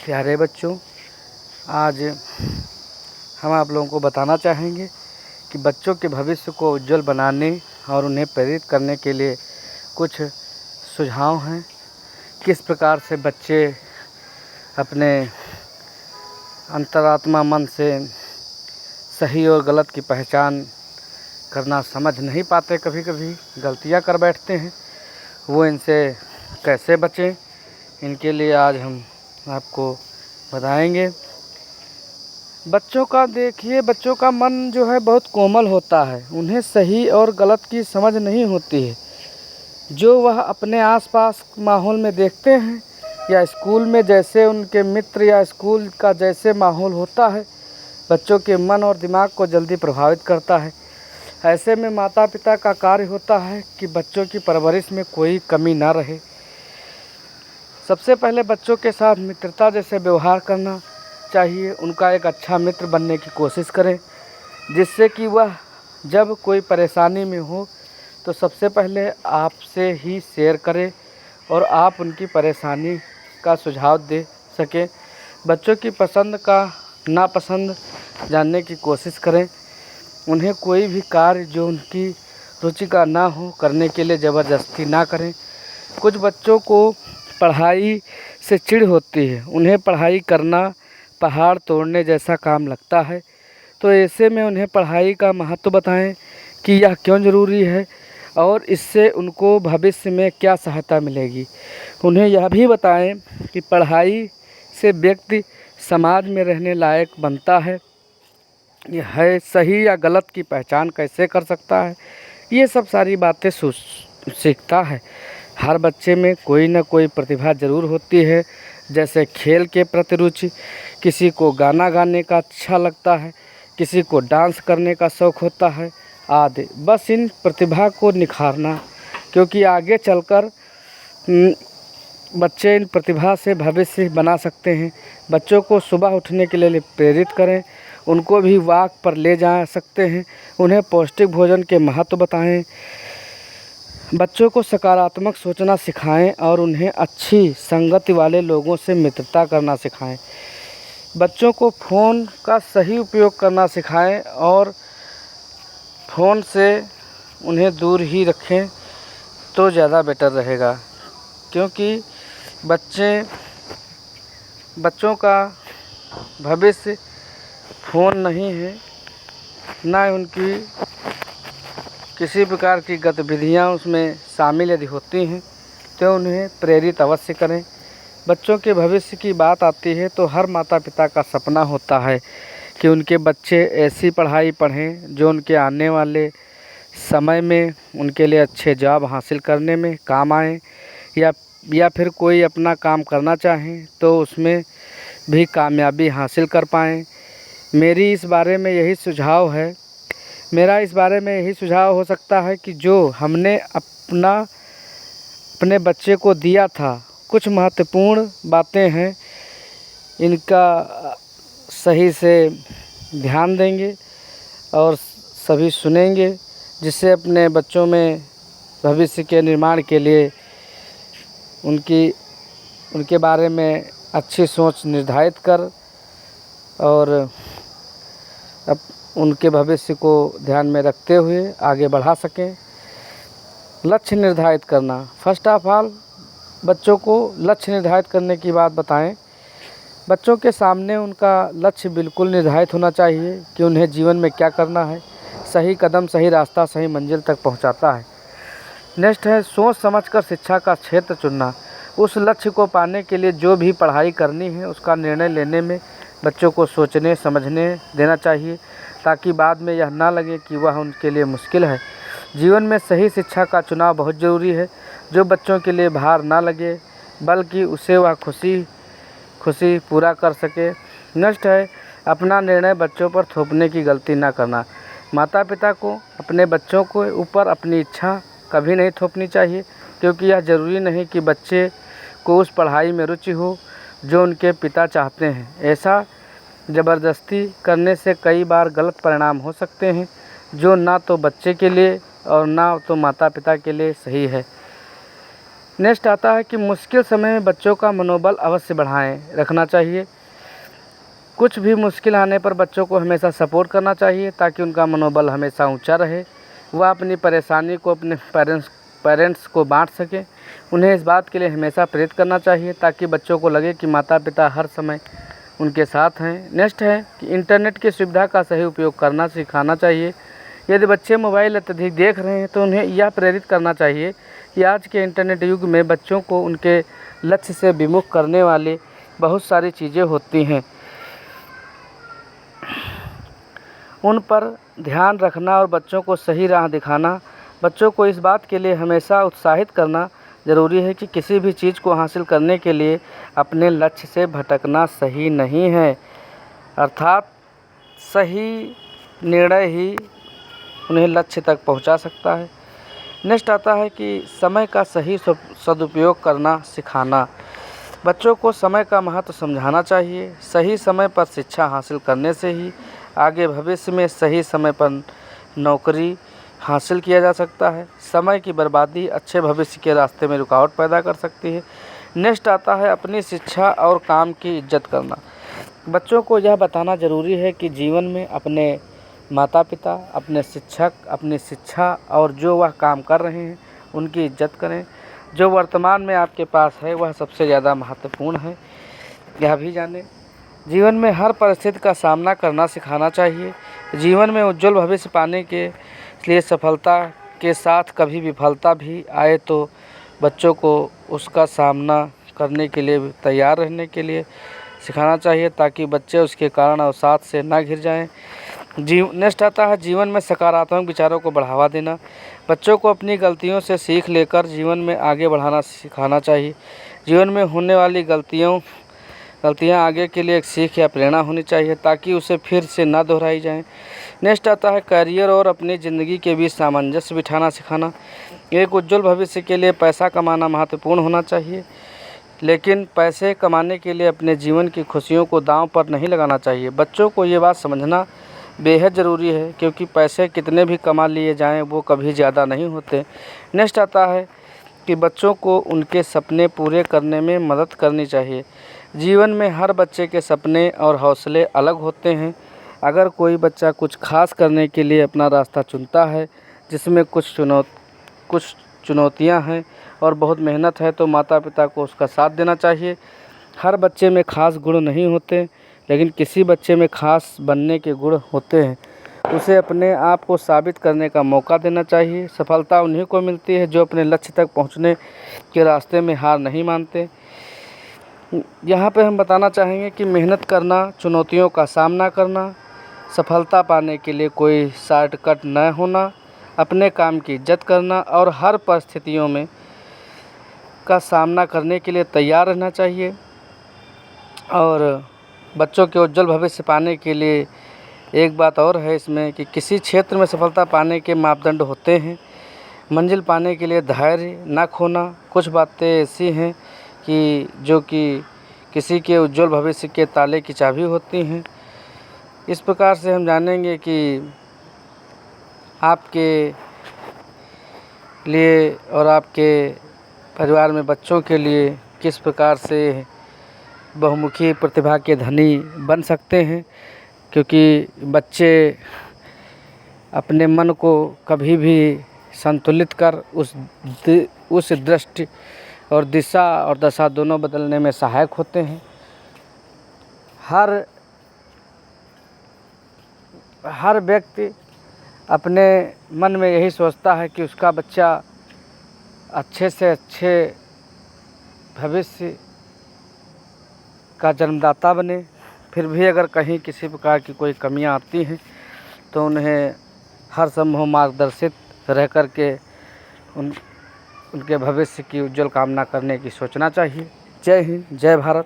प्यारे बच्चों, आज हम आप लोगों को बताना चाहेंगे कि बच्चों के भविष्य को उज्जवल बनाने और उन्हें प्रेरित करने के लिए कुछ सुझाव हैं। किस प्रकार से बच्चे अपने अंतरात्मा मन से सही और गलत की पहचान करना समझ नहीं पाते, कभी कभी गलतियां कर बैठते हैं, वो इनसे कैसे बचें, इनके लिए आज हम आपको बताएंगे। बच्चों का मन जो है बहुत कोमल होता है। उन्हें सही और गलत की समझ नहीं होती है। जो वह अपने आसपास माहौल में देखते हैं या स्कूल में जैसे उनके मित्र या स्कूल का जैसे माहौल होता है, बच्चों के मन और दिमाग को जल्दी प्रभावित करता है। ऐसे में माता पिता का कार्य होता है कि बच्चों की परवरिश में कोई कमी ना रहे। सबसे पहले बच्चों के साथ मित्रता जैसे व्यवहार करना चाहिए। उनका एक अच्छा मित्र बनने की कोशिश करें, जिससे कि वह जब कोई परेशानी में हो तो सबसे पहले आपसे ही शेयर करें और आप उनकी परेशानी का सुझाव दे सकें। बच्चों की पसंद का नापसंद जानने की कोशिश करें। उन्हें कोई भी कार्य जो उनकी रुचि का ना हो करने के लिए ज़बरदस्ती ना करें। कुछ बच्चों को पढ़ाई से चिढ़ होती है। उन्हें पढ़ाई करना पहाड़ तोड़ने जैसा काम लगता है, तो ऐसे में उन्हें पढ़ाई का महत्व बताएं कि यह क्यों ज़रूरी है और इससे उनको भविष्य में क्या सहायता मिलेगी। उन्हें यह भी बताएं कि पढ़ाई से व्यक्ति समाज में रहने लायक बनता है। यह है सही या गलत की पहचान कैसे कर सकता है, ये सब सारी बातें सीखता है। हर बच्चे में कोई ना कोई प्रतिभा ज़रूर होती है, जैसे खेल के प्रति रुचि, किसी को गाना गाने का अच्छा लगता है, किसी को डांस करने का शौक़ होता है आदि। बस इन प्रतिभा को निखारना, क्योंकि आगे चलकर बच्चे इन प्रतिभा से भविष्य बना सकते हैं। बच्चों को सुबह उठने के लिए प्रेरित करें, उनको भी वॉक पर ले जा सकते हैं। उन्हें पौष्टिक भोजन के महत्व बताएं। बच्चों को सकारात्मक सोचना सिखाएं और उन्हें अच्छी संगति वाले लोगों से मित्रता करना सिखाएं। बच्चों को फ़ोन का सही उपयोग करना सिखाएं और फ़ोन से उन्हें दूर ही रखें तो ज़्यादा बेटर रहेगा, क्योंकि बच्चों का भविष्य फ़ोन नहीं है, ना उनकी किसी प्रकार की गतिविधियाँ उसमें शामिल यदि होती हैं तो उन्हें प्रेरित अवश्य करें। बच्चों के भविष्य की बात आती है तो हर माता पिता का सपना होता है कि उनके बच्चे ऐसी पढ़ाई पढ़ें जो उनके आने वाले समय में उनके लिए अच्छे जॉब हासिल करने में काम आए, या फिर कोई अपना काम करना चाहें तो उसमें भी कामयाबी हासिल कर पाएँ। मेरा इस बारे में यही सुझाव हो सकता है कि जो हमने अपने बच्चे को दिया था, कुछ महत्वपूर्ण बातें हैं, इनका सही से ध्यान देंगे और सभी सुनेंगे, जिससे अपने बच्चों में भविष्य के निर्माण के लिए उनके बारे में अच्छी सोच निर्धारित कर और अब उनके भविष्य को ध्यान में रखते हुए आगे बढ़ा सकें। लक्ष्य निर्धारित करना, फर्स्ट ऑफ ऑल बच्चों को लक्ष्य निर्धारित करने की बात बताएं। बच्चों के सामने उनका लक्ष्य बिल्कुल निर्धारित होना चाहिए कि उन्हें जीवन में क्या करना है। सही कदम सही रास्ता सही मंजिल तक पहुंचाता है। नेक्स्ट है सोच समझकर शिक्षा का क्षेत्र चुनना। उस लक्ष्य को पाने के लिए जो भी पढ़ाई करनी है उसका निर्णय लेने में बच्चों को सोचने समझने देना चाहिए, ताकि बाद में यह ना लगे कि वह उनके लिए मुश्किल है। जीवन में सही शिक्षा का चुनाव बहुत ज़रूरी है, जो बच्चों के लिए भार ना लगे बल्कि उसे वह खुशी पूरा कर सके। नेक्स्ट है अपना निर्णय बच्चों पर थोपने की गलती ना करना। माता पिता को अपने बच्चों के ऊपर अपनी इच्छा कभी नहीं थोपनी चाहिए, क्योंकि यह ज़रूरी नहीं कि बच्चे को उस पढ़ाई में रुचि हो जो उनके पिता चाहते हैं। ऐसा ज़बरदस्ती करने से कई बार गलत परिणाम हो सकते हैं, जो ना तो बच्चे के लिए और ना तो माता पिता के लिए सही है। नेक्स्ट आता है कि मुश्किल समय में बच्चों का मनोबल अवश्य रखना चाहिए। कुछ भी मुश्किल आने पर बच्चों को हमेशा सपोर्ट करना चाहिए ताकि उनका मनोबल हमेशा ऊंचा रहे। वह अपनी परेशानी को अपने पेरेंट्स को बांट सकें। उन्हें इस बात के लिए हमेशा प्रेरित करना चाहिए ताकि बच्चों को लगे कि माता पिता हर समय उनके साथ हैं। नेक्स्ट है कि इंटरनेट की सुविधा का सही उपयोग करना सिखाना चाहिए। यदि बच्चे मोबाइल अत्यधिक देख रहे हैं तो उन्हें यह प्रेरित करना चाहिए कि आज के इंटरनेट युग में बच्चों को उनके लक्ष्य से विमुख करने वाली बहुत सारी चीज़ें होती हैं, उन पर ध्यान रखना और बच्चों को सही राह दिखाना। बच्चों को इस बात के लिए हमेशा उत्साहित करना ज़रूरी है कि किसी भी चीज़ को हासिल करने के लिए अपने लक्ष्य से भटकना सही नहीं है, अर्थात सही निर्णय ही उन्हें लक्ष्य तक पहुंचा सकता है। नेक्स्ट आता है कि समय का सही सदुपयोग करना सिखाना। बच्चों को समय का महत्व समझाना चाहिए। सही समय पर शिक्षा हासिल करने से ही आगे भविष्य में सही समय पर नौकरी हासिल किया जा सकता है। समय की बर्बादी अच्छे भविष्य के रास्ते में रुकावट पैदा कर सकती है। नेक्स्ट आता है अपनी शिक्षा और काम की इज्जत करना। बच्चों को यह बताना ज़रूरी है कि जीवन में अपने माता पिता, अपने शिक्षक, अपनी शिक्षा और जो वह काम कर रहे हैं उनकी इज्जत करें। जो वर्तमान में आपके पास है वह सबसे ज़्यादा महत्वपूर्ण है, यह भी जानें। जीवन में हर परिस्थिति का सामना करना सिखाना चाहिए। जीवन में उज्जवल भविष्य पाने के लिए सफलता के साथ कभी विफलता भी आए तो बच्चों को उसका सामना करने के लिए तैयार रहने के लिए सिखाना चाहिए ताकि बच्चे उसके कारण अवसाद से ना घिर जाएं। नेक्स्ट आता है जीवन में सकारात्मक विचारों को बढ़ावा देना। बच्चों को अपनी गलतियों से सीख लेकर जीवन में आगे बढ़ाना सिखाना चाहिए। जीवन में होने वाली गलतियां आगे के लिए एक सीख या प्रेरणा होनी चाहिए ताकि उसे फिर से ना दोहराई जाए। नेक्स्ट आता है करियर और अपनी ज़िंदगी के बीच सामंजस्य बिठाना सिखाना। एक उज्जवल भविष्य के लिए पैसा कमाना महत्वपूर्ण होना चाहिए, लेकिन पैसे कमाने के लिए अपने जीवन की खुशियों को दांव पर नहीं लगाना चाहिए। बच्चों को ये बात समझना बेहद ज़रूरी है क्योंकि पैसे कितने भी कमा लिए जाएं वो कभी ज़्यादा नहीं होते। नेक्स्ट आता है कि बच्चों को उनके सपने पूरे करने में मदद करनी चाहिए। जीवन में हर बच्चे के सपने और हौसले अलग होते हैं। अगर कोई बच्चा कुछ खास करने के लिए अपना रास्ता चुनता है जिसमें कुछ चुनौतियां हैं और बहुत मेहनत है तो माता पिता को उसका साथ देना चाहिए। हर बच्चे में खास गुण नहीं होते, लेकिन किसी बच्चे में खास बनने के गुण होते हैं। उसे अपने आप को साबित करने का मौका देना चाहिए। सफलता उन्हीं को मिलती है जो अपने लक्ष्य तक पहुंचने के रास्ते में हार नहीं मानते। यहाँ पे हम बताना चाहेंगे कि मेहनत करना, चुनौतियों का सामना करना, सफलता पाने के लिए कोई शॉर्टकट न होना, अपने काम की इज्जत करना और हर परिस्थितियों में का सामना करने के लिए तैयार रहना चाहिए। और बच्चों के उज्जवल भविष्य पाने के लिए एक बात और है इसमें कि किसी क्षेत्र में सफलता पाने के मापदंड होते हैं। मंजिल पाने के लिए धैर्य न खोना। कुछ बातें ऐसी हैं कि जो कि किसी के उज्जवल भविष्य के ताले की चाबी होती हैं। इस प्रकार से हम जानेंगे कि आपके लिए और आपके परिवार में बच्चों के लिए किस प्रकार से बहुमुखी प्रतिभा के धनी बन सकते हैं, क्योंकि बच्चे अपने मन को कभी भी संतुलित कर उस दृष्टि और दिशा और दशा दोनों बदलने में सहायक होते हैं। हर व्यक्ति अपने मन में यही सोचता है कि उसका बच्चा अच्छे से अच्छे भविष्य का जन्मदाता बने। फिर भी अगर कहीं किसी प्रकार की कोई कमियां आती हैं तो उन्हें हर संभव मार्गदर्शित रह कर के उनके भविष्य की उज्जवल कामना करने की सोचना चाहिए। जय हिंद, जय भारत।